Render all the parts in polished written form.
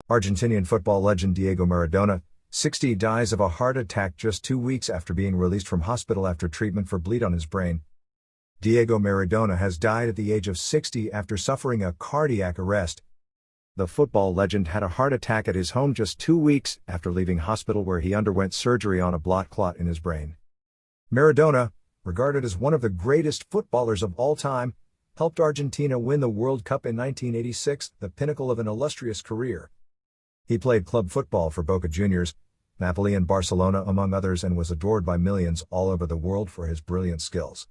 Argentinian football legend Diego Maradona, 60, dies of a heart attack just 2 weeks after being released from hospital after treatment for bleed on his brain. Diego Maradona has died at the age of 60 after suffering a cardiac arrest. The football legend had a heart attack at his home just 2 weeks after leaving hospital, where he underwent surgery on a blot clot in his brain. Maradona, regarded as one of the greatest footballers of all time, helped Argentina win the World Cup in 1986, the pinnacle of an illustrious career. He played club football for Boca Juniors, Napoli and Barcelona among others, and was adored by millions all over the world for his brilliant skills.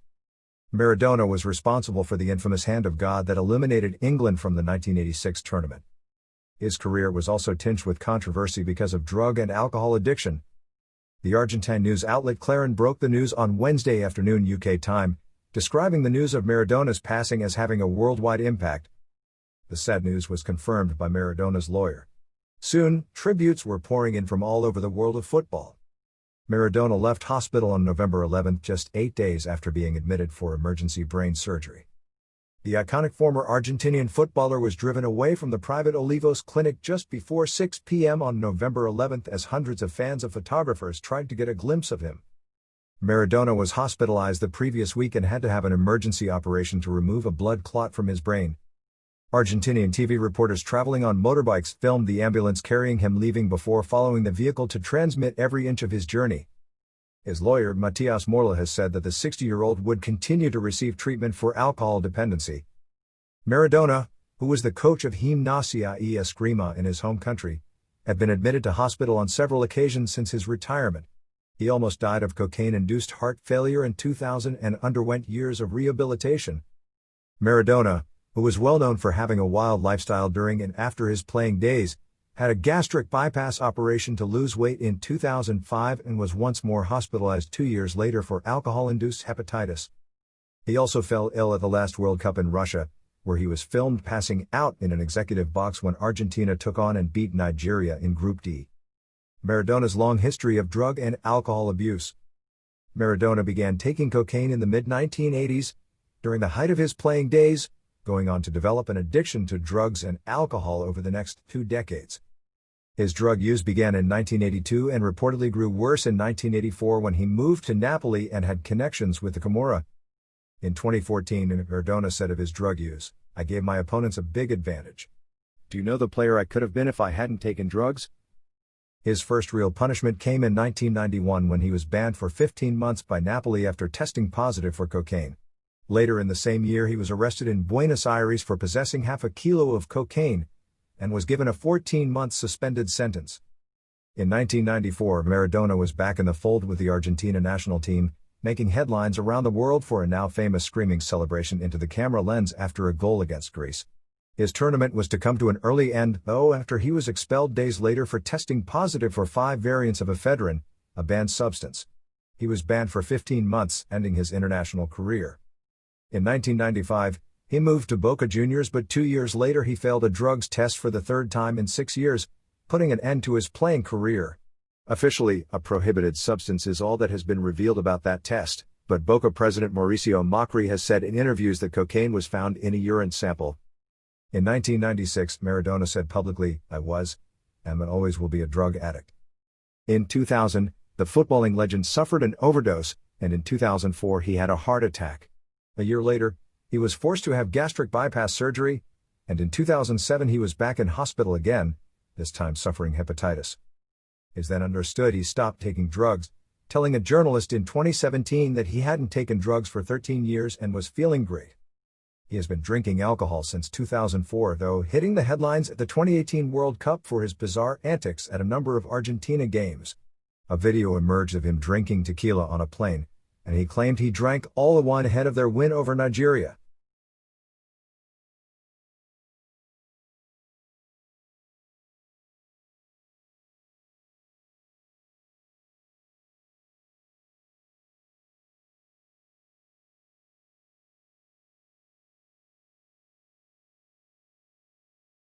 Maradona was responsible for the infamous hand of God that eliminated England from the 1986 tournament. His career was also tinged with controversy because of drug and alcohol addiction. The Argentine news outlet Clarín broke the news on Wednesday afternoon UK time, describing the news of Maradona's passing as having a worldwide impact. The sad news was confirmed by Maradona's lawyer. Soon, tributes were pouring in from all over the world of football. Maradona left hospital on November 11, just 8 days after being admitted for emergency brain surgery. The iconic former Argentinian footballer was driven away from the private Olivos clinic just before 6 p.m. on November 11 as hundreds of fans and photographers tried to get a glimpse of him. Maradona was hospitalized the previous week and had to have an emergency operation to remove a blood clot from his brain. Argentinian TV reporters traveling on motorbikes filmed the ambulance carrying him leaving before following the vehicle to transmit every inch of his journey. His lawyer, Matias Morla, has said that the 60-year-old would continue to receive treatment for alcohol dependency. Maradona, who was the coach of Gimnasia e Esgrima in his home country, had been admitted to hospital on several occasions since his retirement. He almost died of cocaine-induced heart failure in 2000 and underwent years of rehabilitation. Maradona, who was well known for having a wild lifestyle during and after his playing days, had a gastric bypass operation to lose weight in 2005 and was once more hospitalized 2 years later for alcohol-induced hepatitis. He also fell ill at the last World Cup in Russia, where he was filmed passing out in an executive box when Argentina took on and beat Nigeria in Group D. Maradona's long history of drug and alcohol abuse. Maradona began taking cocaine in the mid-1980s, during the height of his playing days, going on to develop an addiction to drugs and alcohol over the next 2 decades. His drug use began in 1982 and reportedly grew worse in 1984 when he moved to Napoli and had connections with the Camorra. In 2014, Maradona said of his drug use, "I gave my opponents a big advantage. Do you know the player I could have been if I hadn't taken drugs?" His first real punishment came in 1991 when he was banned for 15 months by Napoli after testing positive for cocaine. Later in the same year, he was arrested in Buenos Aires for possessing half a kilo of cocaine and was given a 14-month suspended sentence. In 1994, Maradona was back in the fold with the Argentina national team, making headlines around the world for a now famous screaming celebration into the camera lens after a goal against Greece. His tournament was to come to an early end, though, after he was expelled days later for testing positive for 5 variants of ephedrine, a banned substance. He was banned for 15 months, ending his international career. In 1995, he moved to Boca Juniors, but 2 years later he failed a drugs test for the 3rd time in 6 years, putting an end to his playing career. Officially, a prohibited substance is all that has been revealed about that test, but Boca president Mauricio Macri has said in interviews that cocaine was found in a urine sample. In 1996, Maradona said publicly, "I was, am and always will be a drug addict." In 2000, the footballing legend suffered an overdose, and in 2004 he had a heart attack. A year later, he was forced to have gastric bypass surgery, and in 2007 he was back in hospital again, this time suffering hepatitis. It is then understood he stopped taking drugs, telling a journalist in 2017 that he hadn't taken drugs for 13 years and was feeling great. He has been drinking alcohol since 2004, though, hitting the headlines at the 2018 World Cup for his bizarre antics at a number of Argentina games. A video emerged of him drinking tequila on a plane, and he claimed he drank all the wine ahead of their win over Nigeria.